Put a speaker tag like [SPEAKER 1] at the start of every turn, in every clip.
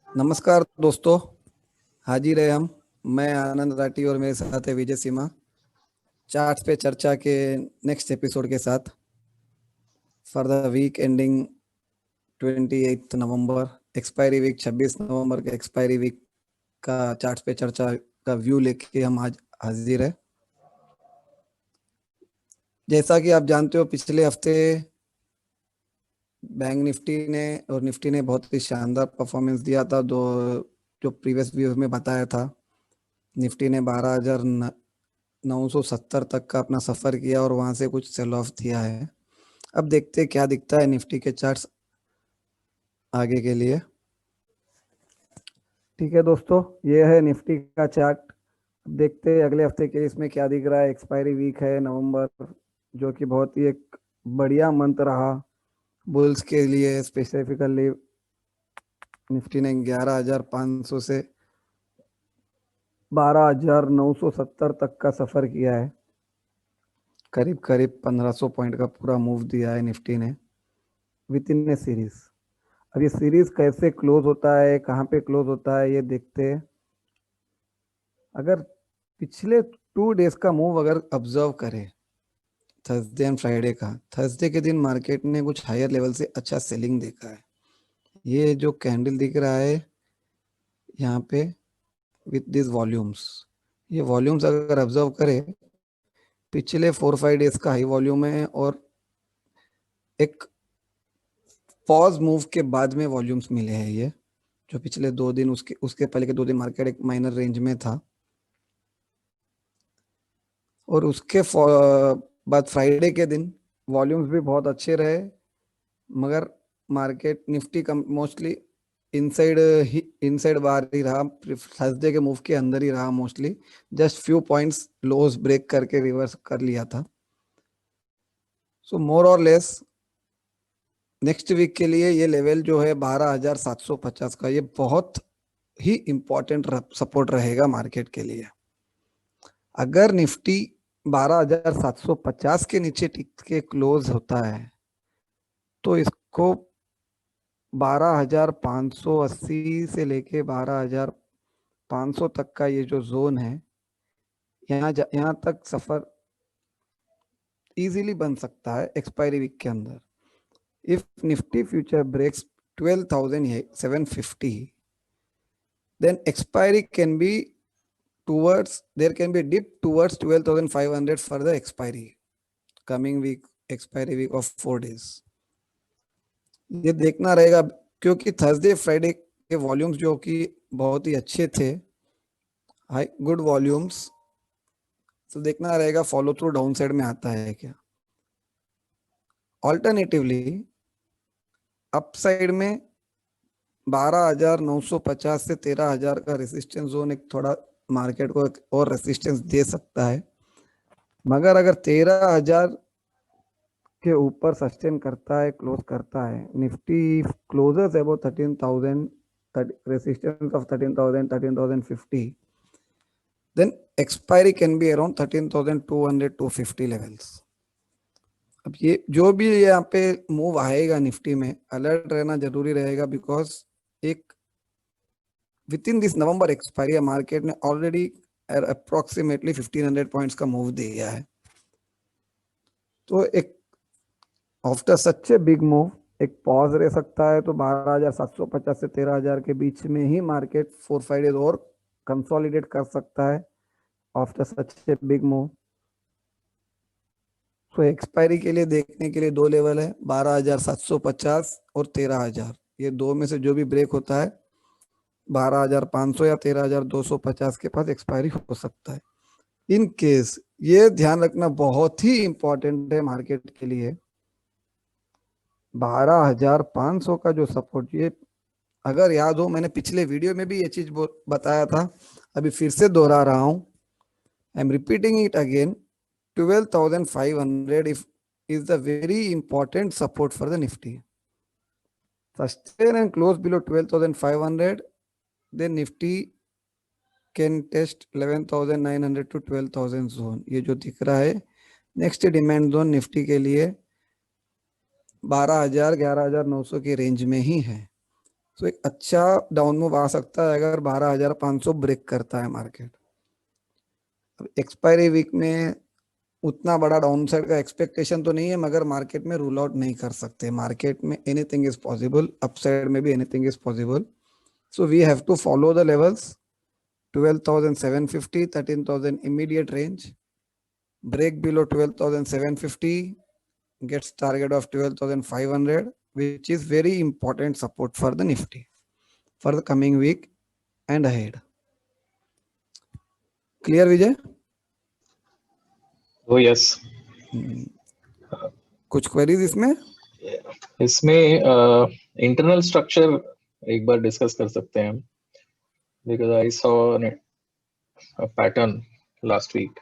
[SPEAKER 1] नमस्कार दोस्तों, हाजिर है हम। मैं आनंद राठी और मेरे साथ है विजय सीमा। चार्ट्स पे चर्चा के नेक्स्ट एपिसोड के साथ for the week ending 28 November, expiry week 26 नवंबर के एक्सपायरी वीक का चार्ट्स पे चर्चा का व्यू लेके हम आज हाजिर है। जैसा कि आप जानते हो, पिछले हफ्ते बैंक निफ्टी ने और निफ्टी ने बहुत ही शानदार परफॉर्मेंस दिया था। जो प्रीवियस व्यू में बताया था, निफ्टी ने 12,970 तक का अपना सफर किया और वहां से कुछ सेल ऑफ दिया है। अब देखते हैं क्या दिखता है निफ्टी के चार्ट्स आगे के लिए। ठीक है दोस्तों, ये है निफ्टी का चार्ट। देखते हैं अगले हफ्ते के लिए इसमें क्या दिख रहा है। एक्सपायरी वीक है नवंबर, जो कि बहुत ही एक बढ़िया मंथ रहा बुल्स के लिए। स्पेसिफिकली निफ्टी ने 11,500 से 12,970 तक का सफर किया है। करीब करीब 1500 पॉइंट का पूरा मूव दिया है निफ्टी ने विद इन ए सीरीज। अब ये सीरीज कैसे क्लोज होता है, कहाँ पे क्लोज होता है, ये देखते हैं। अगर पिछले 2 डेज का मूव अगर ऑब्जर्व करें, थर्सडे एंड फ्राइडे का, थर्सडे के दिन मार्केट ने कुछ हायर लेवल से अच्छा सेलिंग देखा है। ये जो कैंडल दिख रहा है यहाँ पे विथ दिस वॉल्यूम्स, ये वॉल्यूम्स अगर ऑब्जर्व करें, पिछले 4-5 डेज का हाई वॉल्यूम है और एक पॉज मूव के बाद में वॉल्यूम्स मिले हैं। ये जो पिछले 2 दिन, उसके उसके पहले के 2 दिन मार्केट एक माइनर रेंज में था और उसके बाद फ्राइडे के दिन वॉल्यूम्स भी बहुत अच्छे रहे, मगर मार्केट निफ्टी का मोस्टली इनसाइड बाहर ही रहा। थर्सडे के मूव के अंदर ही रहा mostly, just few points loss break करके रिवर्स कर लिया था। सो मोर और लेस नेक्स्ट वीक के लिए ये लेवल जो है 12,750 का, ये बहुत ही इंपॉर्टेंट सपोर्ट रहेगा मार्केट के लिए। अगर निफ्टी 12,750 के नीचे टिक के क्लोज होता है तो इसको 12,580 से लेके 12,500 तक का ये जो जोन है, यहाँ तक सफर इजीली बन सकता है एक्सपायरी वीक के अंदर। If Nifty future breaks 12,750, then expiry can be there can be a dip towards 12,500 for the expiry coming week, expiry week of 4 days। ये देखना रहेगा क्योंकि थर्सडे फ्राइडे के वॉल्यूम्स जो कि बहुत ही अच्छे थे, हाई गुड वॉल्यूम्स, तो देखना रहेगा फॉलो थ्रू डाउन साइड में आता है क्या। ऑल्टरनेटिवली अपसाइड में 12,950 से 13,000 का रेसिस्टेंस जोन एक थोड़ा मार्केट को एक और रेसिस्टेंस दे सकता है, मगर अगर 13,000 के ऊपर सस्टेन करता है, क्लोज करता है, Nifty closures about 13,000, resistance of 13,000, 13,050, then expiry can be around 13,200, 250 levels. अब ये जो भी यहाँ पे मूव आएगा निफ्टी में, अलर्ट रहना जरूरी रहेगा, बिकॉज एक with in this November expiry market ने ऑलरेडी अप्रोक्सीमेटली 1,500 पॉइंट्स का मूव दिया है। तो एक after such a big move एक पॉज रह सकता है। तो 12,750 से 13,000 के बीच में ही मार्केट 4-5 डेज और कंसोलिडेट कर सकता है after such a big move. तो एक्सपायरी के लिए देखने के लिए 2 लेवल है, 12,750 और 13,000। ये दो में से जो भी ब्रेक होता है 12,500 या 13,250 के पास एक्सपायरी हो सकता है। इन केस ये ध्यान रखना बहुत ही इंपॉर्टेंट है मार्केट के लिए, 12,500 का जो सपोर्ट, ये अगर याद हो, मैंने पिछले वीडियो में भी ये चीज बताया था, अभी फिर से दोहरा रहा हूं, I am repeating it again. 12,500 is the very important support for the Nifty. Sustain and close below 12,500, then Nifty can test 11,900 to 12,000 zone। ये जो दिख रहा है नेक्स्ट डिमांड जोन निफ्टी के लिए 12,000, 11,900 की रेंज में ही है। सो एक अच्छा डाउन मूव आ सकता है अगर 12,500 ब्रेक करता है मार्केट। एक्सपायरी वीक में उतना बड़ा डाउन साइड का एक्सपेक्टेशन तो नहीं है, मगर मार्केट में रूल आउट नहीं कर सकते। मार्केट में एनीथिंग इज पॉसिबल, अपसाइड में भी anything is possible. So we have to follow the levels. 12,750, 13,000 immediate range. Break below 12,750, gets target of 12,500, which is very important support for the Nifty for the coming week and ahead. Clear, Vijay?
[SPEAKER 2] Oh yes.
[SPEAKER 1] कुछ queries इसमें?
[SPEAKER 2] इसमें internal structure एक बार discuss कर सकते हैं हम, because I saw a pattern last week.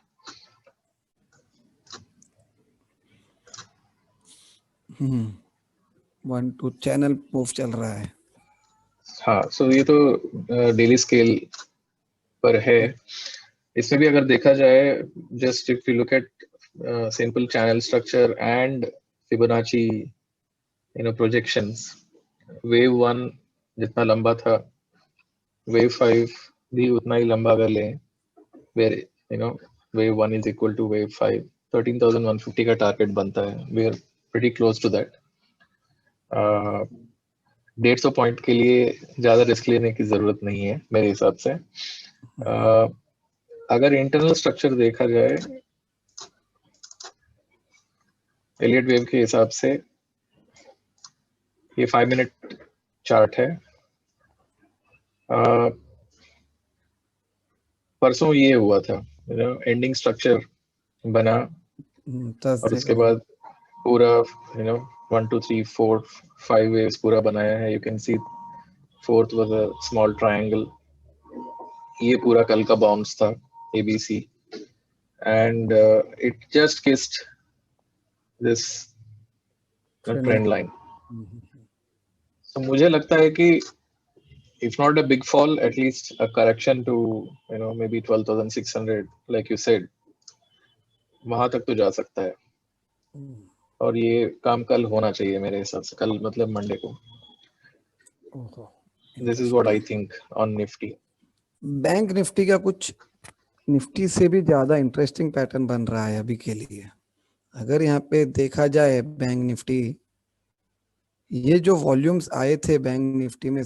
[SPEAKER 1] One two channel move चल रहा है।
[SPEAKER 2] हाँ, सो ये तो डेली स्केल पर है। इसमें भी अगर देखा जाए, just if you look at simple channel structure and Fibonacci projections, wave 1 जितना लंबा था, वेव 5 भी उतना ही लंबा अगर लें, where wave 1 is equal to wave 5, 13,150 का टारगेट बनता है। we are pretty close to that. 150 point के लिए ज्यादा रिस्क लेने की जरूरत नहीं है मेरे हिसाब से। अगर इंटरनल स्ट्रक्चर देखा जाए एलियट वेव के हिसाब से, ये 5 मिनट चार्ट है। परसों ये हुआ था, एंडिंग स्ट्रक्चर बना और उसके बाद पूरा 1 2 3 4 5 वेव्स पूरा बनाया है। You can C fourth was a small triangle. ये पूरा कल का बाउंस था ABC, and it just kissed this trend line. तो मुझे लगता है कि if not a big fall, at least a correction to maybe 12,600 like you said, वहां तक तो जा सकता है। और ये काम कल होना चाहिए मेरे हिसाब से, कल मतलब मंडे को। This is what I think on Nifty.
[SPEAKER 1] Bank Nifty का कुछ निफ्टी से भी ज्यादा इंटरेस्टिंग पैटर्न बन रहा है अभी के लिए। अगर यहाँ पे देखा जाए बैंक निफ्टी, ये जो वॉल्यूम्स आए थे बैंक निफ्टी में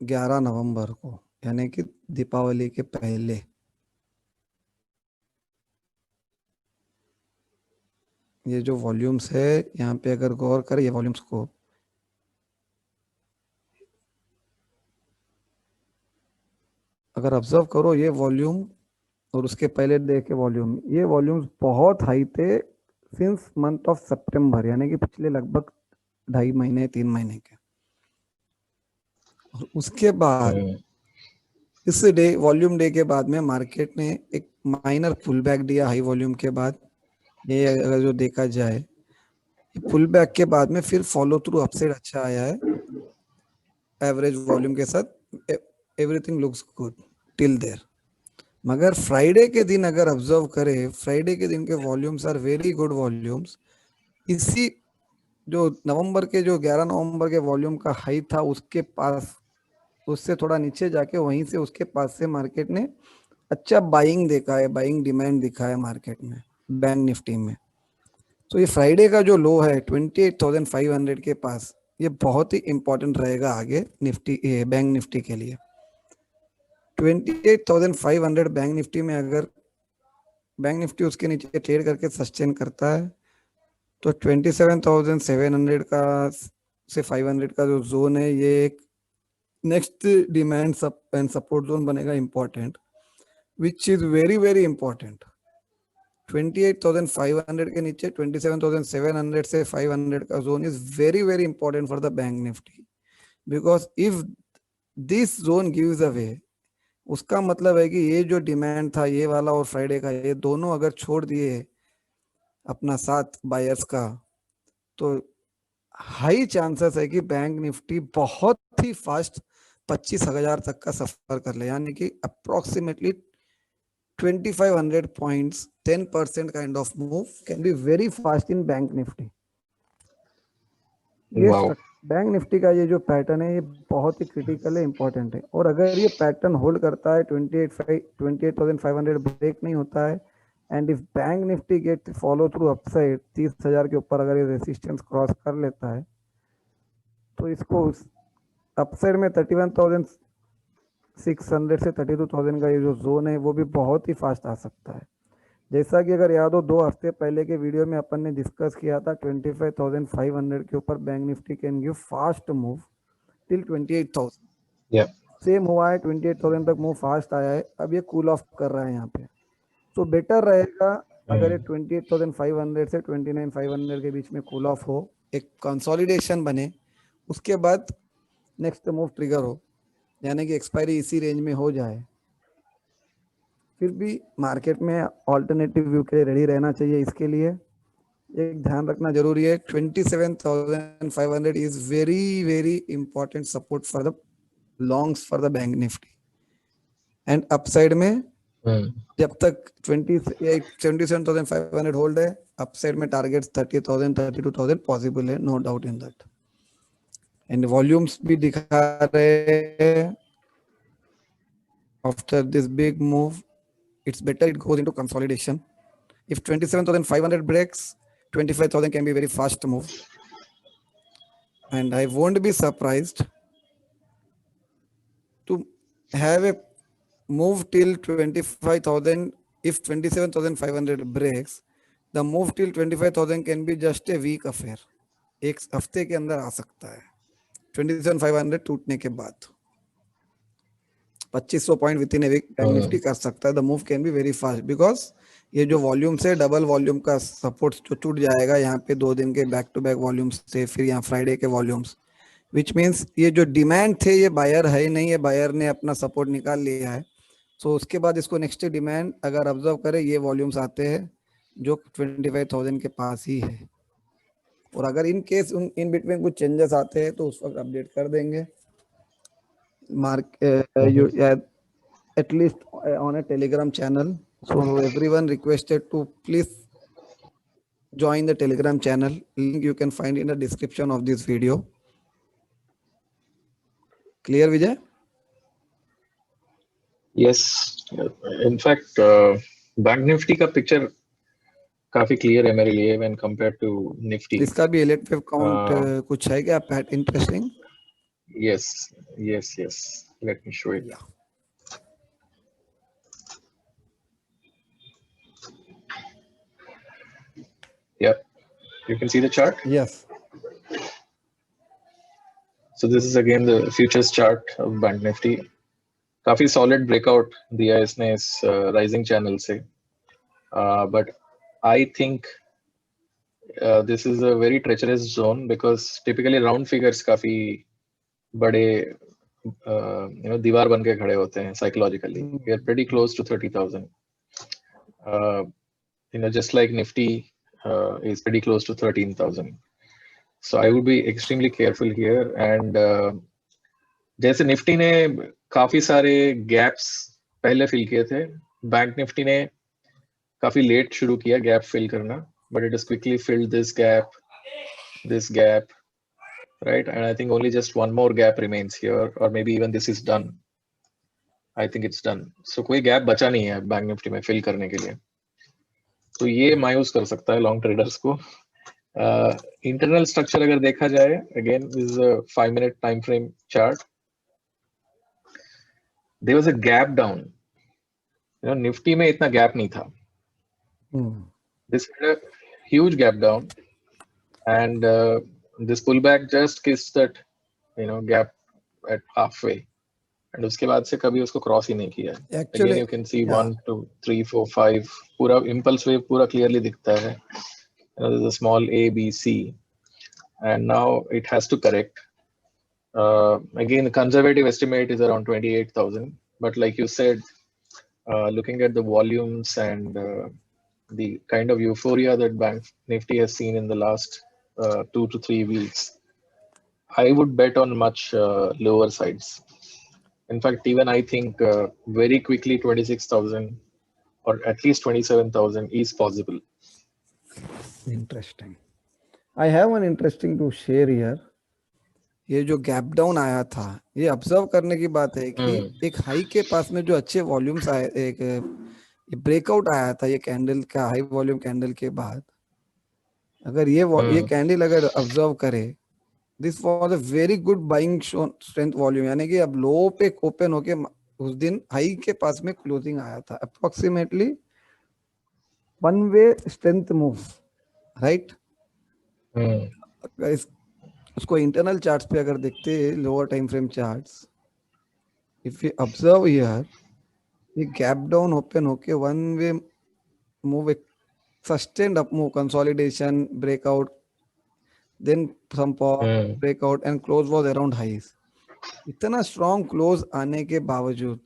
[SPEAKER 1] 11 नवंबर को, यानी कि दीपावली के पहले, ये जो वॉल्यूम्स है यहाँ पे अगर गौर करें ये वॉल्यूम्स को, अगर ऑब्जर्व करो ये वॉल्यूम और उसके पहले देखे वॉल्यूम, ये वॉल्यूम्स बहुत हाई थे सिंस मंथ ऑफ सितंबर, यानी कि पिछले लगभग 2.5 महीने 3 महीने के। और उसके बाद इस डे वॉल्यूम डे के बाद में मार्केट ने एक माइनर पुल बैक दिया हाई वॉल्यूम के बाद। ये अगर जो देखा जाए पुल बैक के बाद में फिर फॉलो थ्रू अपसाइड अच्छा आया है एवरेज वॉल्यूम के साथ। Everything looks good till there. मगर फ्राइडे के दिन अगर ऑब्जर्व करें, फ्राइडे के दिन के volumes are very good volumes. इसी जो नवंबर के जो 11 नवंबर के वॉल्यूम का हाई था उसके पास, उससे थोड़ा नीचे जाके वहीं से उसके पास से मार्केट ने अच्छा बाइंग देखा है, बाइंग डिमांड दिखा है मार्केट में बैंक निफ्टी में। तो ये फ्राइडे का जो लो है 28,500 के पास, ये बहुत ही इंपॉर्टेंट रहेगा आगे निफ्टी बैंक निफ्टी के लिए। 28,500 बैंक निफ्टी में अगर बैंक निफ्टी उसके नीचे ट्रेड करके सस्टेन करता है तो 27,700 का से 500 का जो जोन है, ये एक next demand and support zone बनेगा important, which is very very important. 28,500 के नीचे 27,700 से 500 का zone is very very important for the bank Nifty, because if this zone gives away, उसका मतलब है कि ये जो डिमांड था ये वाला और फ्राइडे का, ये दोनों अगर छोड़ दिए अपना साथ बायर्स का, तो हाई चांसेस है कि बैंक निफ्टी बहुत ही फास्ट 25,000 तक का सफर कर ले, यानी कि approximately 2,500 points, 10% kind of move can be very fast in bank Nifty. Bank Nifty का ये जो पैटर्न है ये बहुत ही क्रिटिकल है, इंपॉर्टेंट है। और अगर ये पैटर्न होल्ड करता है 28,500 ब्रेक नहीं होता है, and if bank Nifty get follow through upside 30,000 के ऊपर अगर ये रेसिस्टेंस क्रॉस कर लेता है, तो इसको अपसाइड में 31,600 से 32,000 का ये जो जोन है वो भी बहुत ही फास्ट आ सकता है। जैसा कि अगर याद हो 2 हफ्ते पहले के वीडियो में अपन ने डिस्कस किया था 25,500 के ऊपर bank Nifty can give fast move till 28,000।
[SPEAKER 2] Yeah.
[SPEAKER 1] Same हुआ है, 28,000 तक मूव फास्ट आया है, अब ये कूल ऑफ कर रहा है यहाँ पे। तो बेटर रहेगा अगर ये 28,500 से 29,500 के बीच में कूल ऑफ हो, एक कंसोलिडेशन बने, उसके बाद नेक्स्ट मूव ट्रिगर हो, यानी कि एक्सपायरी इसी रेंज में हो जाए। फिर भी मार्केट में ऑल्टरनेटिव व्यू के लिए रेडी रहना चाहिए। इसके लिए एक ध्यान रखना जरूरी है, 27,500 is very very important support for the longs for the bank Nifty. And upside में जब तक 27,500 होल्ड है, अपसाइड में टारगेट 30,000 32,000 पॉसिबल है, no doubt in that. And volumes भी दिखा रहे हैं after this big move, it's better it goes into consolidation. If 27,500 breaks, 25,000 can be very fast move, and I won't be surprised to have a move till 25,000. If 27,500 breaks, the move till 25,000 can be just a week affair, एक हफ्ते के अंदर आ सकता है 27,500 टूटने के बाद। 2500 point within a week bank Nifty कर सकता है। The move can be very fast because ये जो वॉल्यूम से डबल वॉल्यूम का सपोर्ट जो टूट जाएगा यहाँ पे 2 दिन के बैक टू बैक वॉल्यूम्स थे, फिर यहाँ फ्राइडे के वॉल्यूम्स, विच मीन्स ये जो डिमांड थे ये बायर है ही नहीं, ये बायर ने अपना सपोर्ट निकाल लिया है। सो उसके बाद इसको नेक्स्ट डिमांड अगर ऑब्जर्व करें, ये वॉल्यूम्स आते हैं जो 25,000 के पास ही है। और अगर इन केस इन बिटवीन कुछ चेंजेस आते हैं तो उस वक्त अपडेट कर देंगे। At least on a Telegram channel. So everyone requested to please join the Telegram channel. Link you can find in the description of this video. Clear, Vijay?
[SPEAKER 2] Yes. In fact, bank Nifty का picture काफी clear है मेरे लिए when compared to Nifty.
[SPEAKER 1] इसका भी elite wave count कुछ है क्या PAT interesting?
[SPEAKER 2] Yes. Let me show it.
[SPEAKER 1] Yeah.
[SPEAKER 2] Yeah, you can see the chart.
[SPEAKER 1] Yes.
[SPEAKER 2] So this is again the futures chart of bank Nifty. काफी solid breakout दिया इसने इस rising channel से, but I think this is a very treacherous zone because typically round figures काफी बड़े दीवार बन के खड़े होते हैं psychologically. We are pretty close to 30,000. Just like Nifty is pretty close to 13,000. So I would be extremely careful here. And जैसे Nifty ने काफी सारे गैप्स पहले फिल किए थे, बैंक निफ्टी ने काफी लेट शुरू किया गैप फिल करना, but it has quickly filled this gap, right? And I think only just one more gap remains here, or maybe even this is done. I think it's done. So कोई gap बचा नहीं है bank Nifty में fill करने के लिए, तो ये मायूस कर सकता है लॉन्ग ट्रेडर्स को। इंटरनल स्ट्रक्चर अगर देखा जाए, again this is a 5 minute time frame chart, there was a gap down. Nifty में इतना गैप नहीं था, this had a huge gap down and this pull back just kissed that gap at halfway, and उसके बाद से कभी उसको cross ही नहीं किया। अगेन यू कैन सी 1 2 3 4 5 पूरा इंपल्स वेव पूरा क्लियरली दिखता है। There's a small A, B, C, and now it has to correct. Again, the conservative estimate is around 28,000. But like you said, looking at the volumes and the kind of euphoria that Bank Nifty has seen in the last 2 to 3 weeks, I would bet on much lower sides. In fact, even I think very quickly 26,000 or at least 27,000 is possible.
[SPEAKER 1] Interesting. I have one interesting to share here. ये जो gap down आया था, ये observe करने की बात है कि एक हाई के पास में जो अच्छे वॉल्यूम्स आए, एक ब्रेकआउट आया था ये कैंडल का, हाई वॉल्यूम कैंडल के बाद अगर ये कैंडल अगर ऑब्जर्व करे, this was a very good buying strength volume, यानी कि अब लो पे ओपन होके उस दिन हाई के पास में क्लोजिंग आया था, approximately one way strength move, right. उसको इंटरनल चार्ट्स पे अगर देखते हैं, lower time frame charts, if you observe here, ये गैप डाउन ओपन होके वन वे मूव, एक sustained up move, consolidation, breakout, then some breakout and close was around highs. इतना strong close आने के बावजूद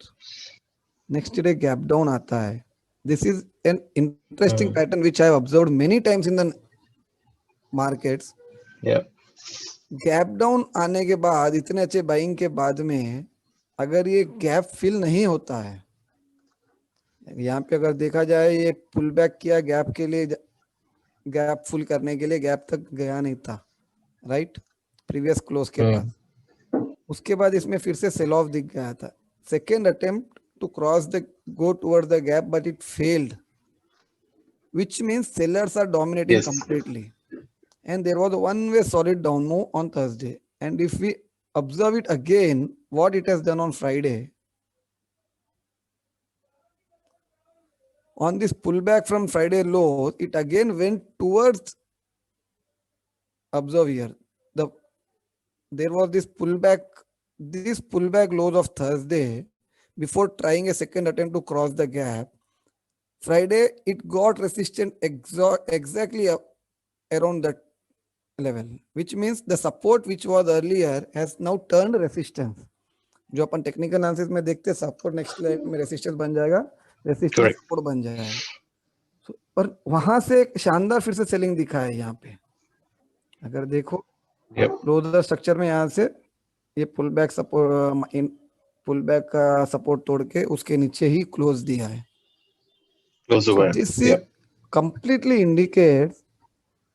[SPEAKER 1] नेक्स्ट डे गैप डाउन आता है। This is an interesting pattern which I have observed many times in the markets. Gap down आने के बाद, इतने अच्छे बाइंग के बाद में अगर ये गैप फिल नहीं होता है, यहाँ पे अगर देखा जाए ये पुल बैक किया गैप के लिए, गैप फुल करने के लिए, गैप तक गया नहीं था, राइट, प्रीवियस क्लोज के पास। उसके बाद इसमें फिर से सेल ऑफ दिख गया था, second attempt to cross the go towards the gap, but it failed, which means sellers are dominating completely, and there was a one way solid down move on Thursday. And if we observe it again, what it has done on Friday, on this pullback from Friday low, it again went towards, observe here, there was this pullback lows of Thursday before trying a second attempt to cross the gap. Friday it got resistant exactly around that level, which means the support which was earlier has now turned resistance. जो अपन technical analysis में देखते हैं, support next level में resistance बन जाएगा, resistance support बन जाएगा। और वहां से एक शानदार फिर से सेलिंग दिखा है यहाँ पे, अगर देखो क्लोजर स्ट्रक्चर में, यहाँ से ये pull back support, pull back का सपोर्ट तोड़ के उसके नीचे ही क्लोज दिया है। दिस कंप्लीटली इंडिकेट्स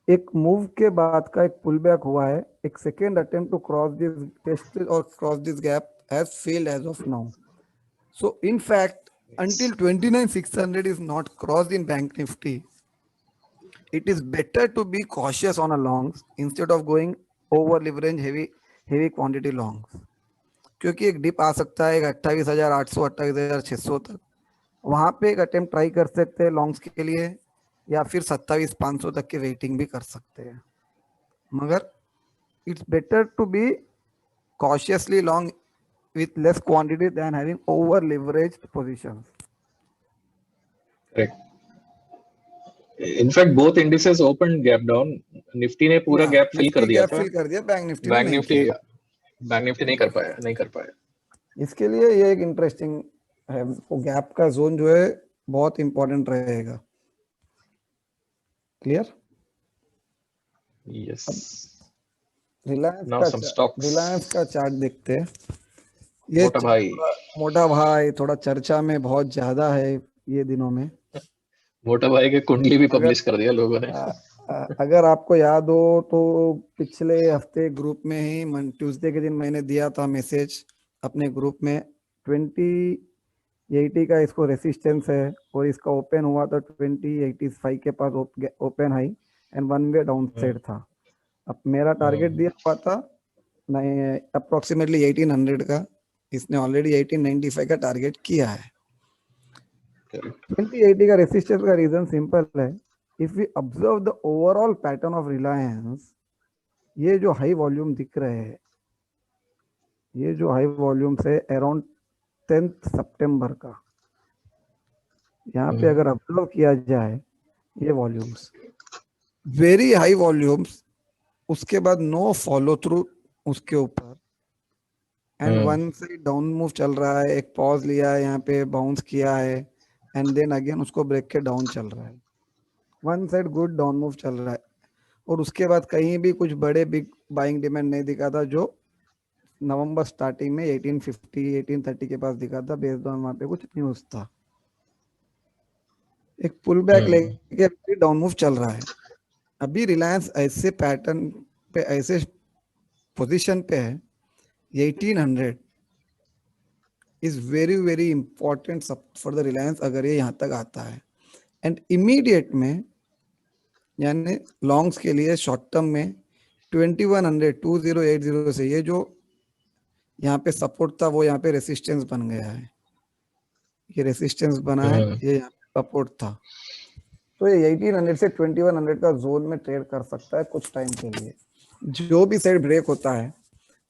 [SPEAKER 1] एक मूव के बाद का एक पुल बैक हुआ है, एक second attempt to cross this test और cross this gap has failed as of now. So in fact until 29,600 is not crossed in Bank Nifty, it is better to be cautious on a longs instead of going over leverage heavy quantity longs, क्योंकि एक dip आ सकता है 28,800 28,600 तक, वहां पे एक attempt try कर सकते हैं लॉन्ग्स के लिए, या फिर 27,500 तक की वेटिंग भी कर सकते हैं, मगर it's better to be cautiously long with less quantity than having over leveraged positions.
[SPEAKER 2] Correct. In fact, both indices opened gap down. Nifty ने पूरा गैप फिल कर दिया था, बैंक निफ्टी नहीं कर पाया।
[SPEAKER 1] इसके लिए ये एक इंटरेस्टिंग है, वो गैप का जोन जो है बहुत इंपॉर्टेंट रहेगा। क्लियर?
[SPEAKER 2] यस।
[SPEAKER 1] रिलायंस का चार्ट देखते हैं। ये मोटा भाई थोड़ा चर्चा में बहुत ज्यादा है ये दिनों में।
[SPEAKER 2] मोटा भाई के कुंडली भी पब्लिश कर दिया लोगों ने।
[SPEAKER 1] अगर आपको याद हो तो पिछले हफ्ते ग्रुप में ही ट्यूसडे के दिन मैंने दिया था मैसेज अपने ग्रुप में, 2080 का इसको रेसिस्टेंस है और इसका ओपन हुआ था 2085 के पास open high and one way down side था। अब मेरा टारगेट दिया हुआ था अप्रोक्सीमेटली 1800 का, इसने ऑलरेडी 1895 का टारगेट किया है। 2080 का रेसिस्टेंस का रीजन सिंपल है, if we observe the overall pattern of Reliance, ये जो हाई वॉल्यूम दिख रहे हैं, ये जो हाई वॉल्यूम से अराउंड 10 सितंबर का, यहाँ पे अगर ऑब्जर्व किया जाए ये वॉल्यूम्स वेरी हाई वॉल्यूम्स, उसके बाद नो फॉलो थ्रू उसके ऊपर, and one side down move चल रहा है, एक पॉज लिया है यहाँ पे, बाउंस किया है एंड देन अगेन उसको ब्रेक के डाउन चल रहा है, one side good down move चल रहा है। और उसके बाद कहीं भी कुछ बड़े बिग बाइंग डिमांड नहीं दिखा था, जो नवंबर स्टार्टिंग में 1850 1830 के पास दिखा था, बेस्ड ऑन वहां पे कुछ न्यूज था। एक पुल बैक लेके डाउन मूव चल रहा है। अभी रिलायंस ऐसे पैटर्न पे, ऐसे पोजीशन पे है, 1800 is very very important for the Reliance अगर ये यहाँ तक आता है। एंड इमीडिएट में यानी लॉन्ग्स के लिए शॉर्ट टर्म में 2100 2080 से ये जो यहाँ पे सपोर्ट था वो यहाँ पे रेसिस्टेंस बन गया है, ये रेसिस्टेंस बना है, ये यहाँ पे सपोर्ट था। तो ये 1800 से 2100 का जोन में ट्रेड कर सकता है कुछ टाइम के लिए। जो भी साइड ब्रेक होता है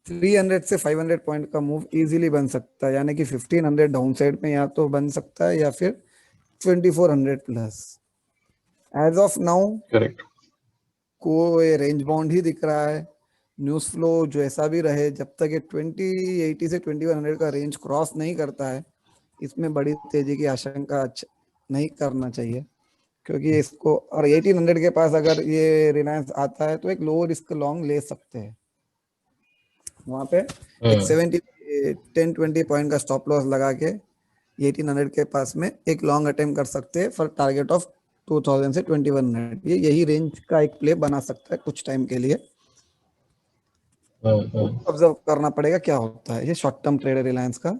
[SPEAKER 1] 300 से 500 पॉइंट का मूव इजीली बन सकता है, यानी कि 1500 डाउन साइड में या तो बन सकता है या फिर 2400 plus. As of now
[SPEAKER 2] correct,
[SPEAKER 1] कोई रेंज बाउंड ही दिख रहा है। न्यूज फ्लो जो ऐसा भी रहे, जब तक ये 2080 से 2100 का रेंज क्रॉस नहीं करता है, इसमें बड़ी तेजी की आशंका नहीं करना चाहिए, क्योंकि इसको और 1800 के पास अगर ये रिलायंस आता है तो एक लो रिस्क लॉन्ग ले सकते हैं। वहां पे एक 10-20 पॉइंट का स्टॉप लॉस लगा के 1800 के पास में एक लॉन्ग अटेम्प्ट कर सकते हैं फॉर टारगेट ऑफ 2000 से 2100। ये यही रेंज का एक प्ले बना सकता है कुछ टाइम के लिए। ऑब्जर्व करना पड़ेगा क्या होता है। ये शॉर्ट टर्म ट्रेड है रिलायंस का।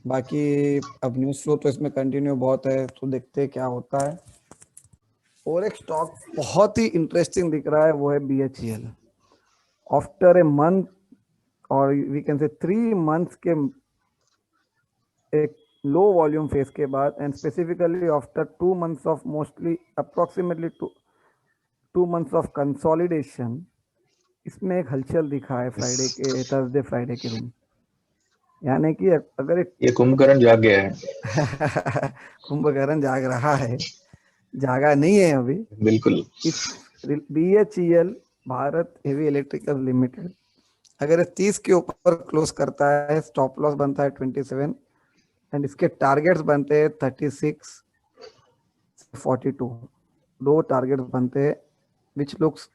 [SPEAKER 1] बाकी अब न्यूज फ्लो तो इसमें कंटिन्यू बहुत है, तो देखते हैं क्या होता है। और एक स्टॉक बहुत ही इंटरेस्टिंग दिख रहा है, वो है BHEL। आफ्टर ए मंथ और वी कैन से 3 मंथ्स के एक लो वॉल्यूम फेज के बाद, and specifically after 2 months of mostly approximately 2 months of consolidation, इसमें एक हलचल दिखा है फ्राइडे के थर्सडे फ्राइडे के दिन। यानी कि अगर
[SPEAKER 2] ये कुंभकर्ण जाग गया है।
[SPEAKER 1] कुंभकर्ण जाग रहा है, जागा नहीं है अभी
[SPEAKER 2] बिल्कुल।
[SPEAKER 1] इस BHEL Bharat heavy electrical limited अगर 30 के ऊपर क्लोज करता है, स्टॉप लॉस बनता है 27 एंड इसके टारगेट्स बनते हैं 36 42। दो टारगेट्स बनते हैं which looks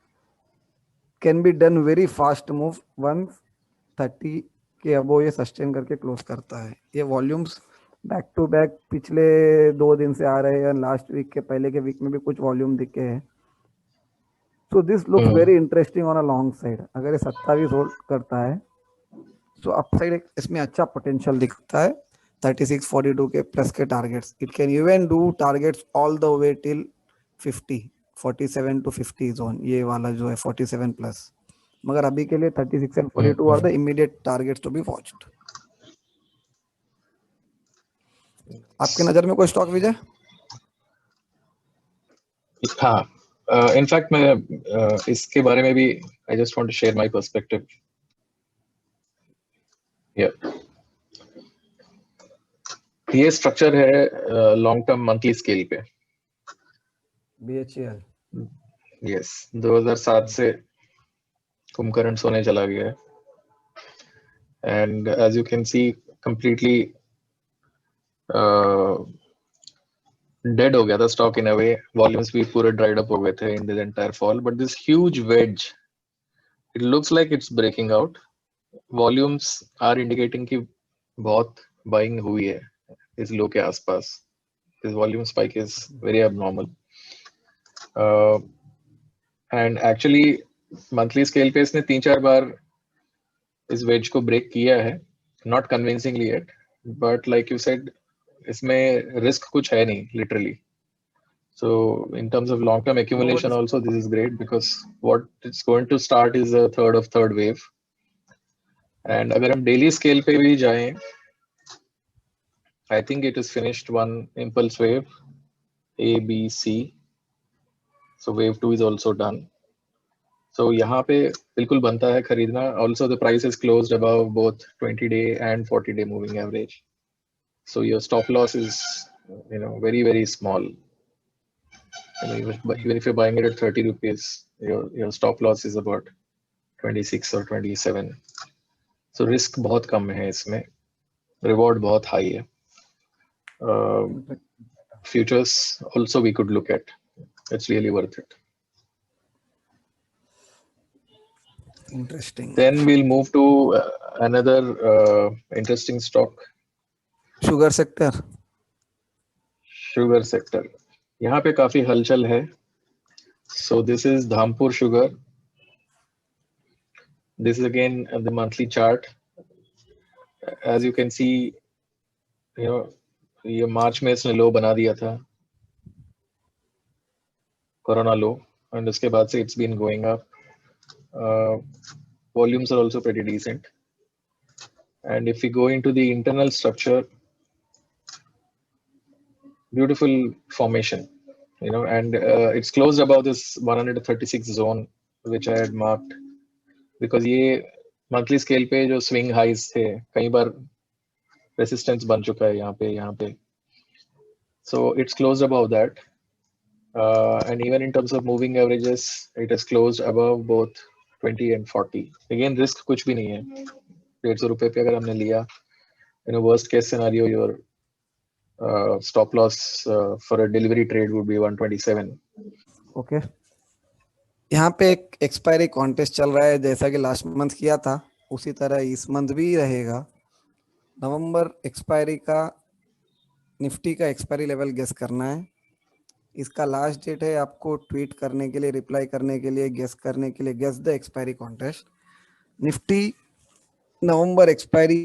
[SPEAKER 1] can be done very fast move once 30 के अबो ये सस्टेन करके क्लोज करता है। ये वॉल्यूम्स बैक टू बैक पिछले 2 दिन से आ रहे हैं, लास्ट वीक के पहले के वीक में भी कुछ वॉल्यूम दिखे हैं। So this looks very interesting on a long side. अगर ये 27 होल्ड करता है तो अपसाइड इसमें अच्छा पोटेंशियल दिखता है 36-42 के प्लस के targets. It can even do targets all the way till 50 47 to 50 zone, ये वाला जो है 47 प्लस। मगर अभी के लिए 36 and 42 are the immediate targets to be watched. आपके नजर में कोई स्टॉक विजय?
[SPEAKER 2] हाँ, इनफैक्ट मैं इसके बारे में भी I just want to share my perspective. ये स्ट्रक्चर है लॉन्ग टर्म मंथली स्केल पे।
[SPEAKER 1] BHEL
[SPEAKER 2] यस, 2007 से कुंभकर्ण सोने चला गया है, and as you can see completely dead हो गया था stock in a way. Volumes भी पूरे ड्राइड अप हो गए थे in this entire fall, but this huge wedge it looks like it's breaking out. Volumes are indicating कि बहुत बाइंग हुई है इस लो के आसपास। This volume spike is very abnormal, and actually monthly scale पे इसने 3-4 बार इस वेज को ब्रेक किया है, not convincingly yet, but like you said इसमें रिस्क कुछ है नहीं literally. So in terms of long-term accumulation also this is great, because what it's going to start is a third wave. And अगर हम daily scale पे भी जाएं, I think it is finished one impulse wave A, B, C. So wave 2 is also done. So यहाँ पे बिल्कुल बनता है खरीदना. Also the price is closed above both 20-day and 40-day moving average. So your stop loss is very very small. Even if you're buying it at 30 rupees, your stop loss is about 26 or 27. So risk बहुत कम है इसमें, reward बहुत high है. Futures also we could look at. It's really worth it.
[SPEAKER 1] Interesting.
[SPEAKER 2] Then we'll move to another interesting stock.
[SPEAKER 1] Sugar sector.
[SPEAKER 2] Sugar sector. यहाँ पे काफी हलचल है. So this is Dhampur Sugar. This is again the monthly chart. As you can see, you know, ये मार्च में इसने लो बना दिया था, कोरोना लो, and उसके बाद से it's been going up. Volumes are also pretty decent. And if we go into the internal structure, beautiful formation, you know, and it's closed above this 136 zone which I had marked, because ये monthly scale पे जो swing highs थे, कई बार resistance बन चुका है यहाँ पे, so it's closed above that, and even in terms of moving averages, it has closed above both 20 and 40. Again, risk कुछ भी नहीं है, 150 रुपए पे अगर हमने लिया, in a worst case scenario, your stop loss for a delivery trade would be 127.
[SPEAKER 1] Okay, यहाँ पे एक एक्सपायरी कॉन्टेस्ट चल रहा है, जैसा कि लास्ट मंथ किया था उसी तरह इस मंथ भी रहेगा. नवंबर एक्सपायरी का, निफ्टी का एक्सपायरी लेवल गेस करना है. इसका लास्ट डेट है आपको ट्वीट करने के लिए, रिप्लाई करने के लिए, गेस करने के लिए. Guess the expiry contest. Nifty नवंबर एक्सपायरी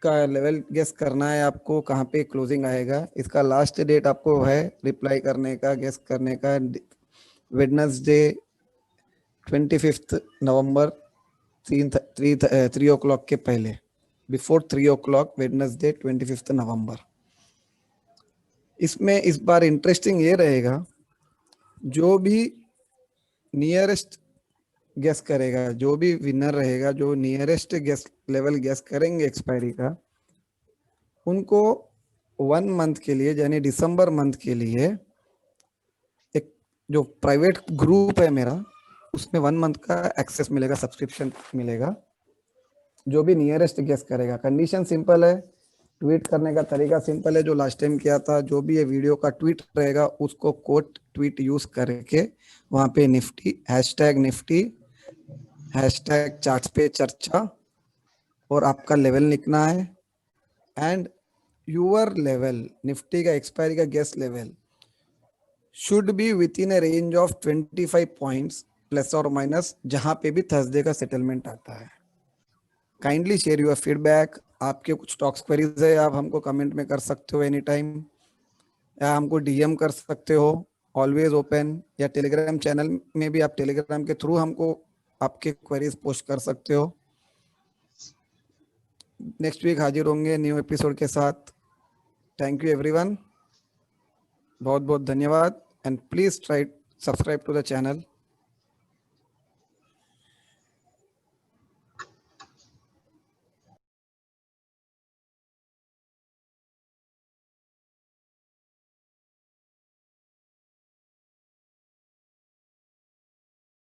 [SPEAKER 1] का लेवल गेस करना है आपको, कहाँ पे क्लोजिंग आएगा. इसका लास्ट डेट आपको है रिप्लाई करने का, गेस करने का, वेडनेसडे 25 नवंबर 3 o'clock के पहले, बिफोर 3 o'clock वेडनेसडे 25 नवंबर. इसमें इस बार इंटरेस्टिंग ये रहेगा, जो भी नियरेस्ट गेस करेगा, जो भी विनर रहेगा, जो नियरेस्ट गेस लेवल गेस करेंगे एक्सपायरी का, उनको 1 मंथ के लिए, यानी दिसंबर मंथ के लिए, एक जो प्राइवेट ग्रुप है मेरा, उसमें 1 मंथ का एक्सेस मिलेगा, सब्सक्रिप्शन मिलेगा. जो भी नियरेस्ट गेस करेगा, कंडीशन सिंपल है, ट्वीट करने का तरीका सिंपल है, जो लास्ट टाइम किया था. जो भी ये वीडियो का ट्वीट रहेगा उसको कोट ट्वीट यूज करके वहां पे निफ्टी, निफ्टी, चार्ट्स पे चर्चा, और आपका लेवल लिखना है. एंड यूर लेवल, निफ्टी का एक्सपायरी का guess level should be within a range of 25 points plus और माइनस, जहां पे भी थर्सडे का सेटलमेंट आता है. Kindly share your feedback. आपके कुछ स्टॉक्स क्वेरीज है, आप हमको कमेंट में कर सकते हो एनी टाइम, या हमको डीएम कर सकते हो, ऑलवेज ओपन. या टेलीग्राम चैनल में भी आप टेलीग्राम के थ्रू हमको आपके क्वेरीज पोस्ट कर सकते हो. नेक्स्ट वीक हाजिर होंगे न्यू एपिसोड के साथ. थैंक यू एवरीवन, बहुत बहुत धन्यवाद. And please try subscribe to the channel.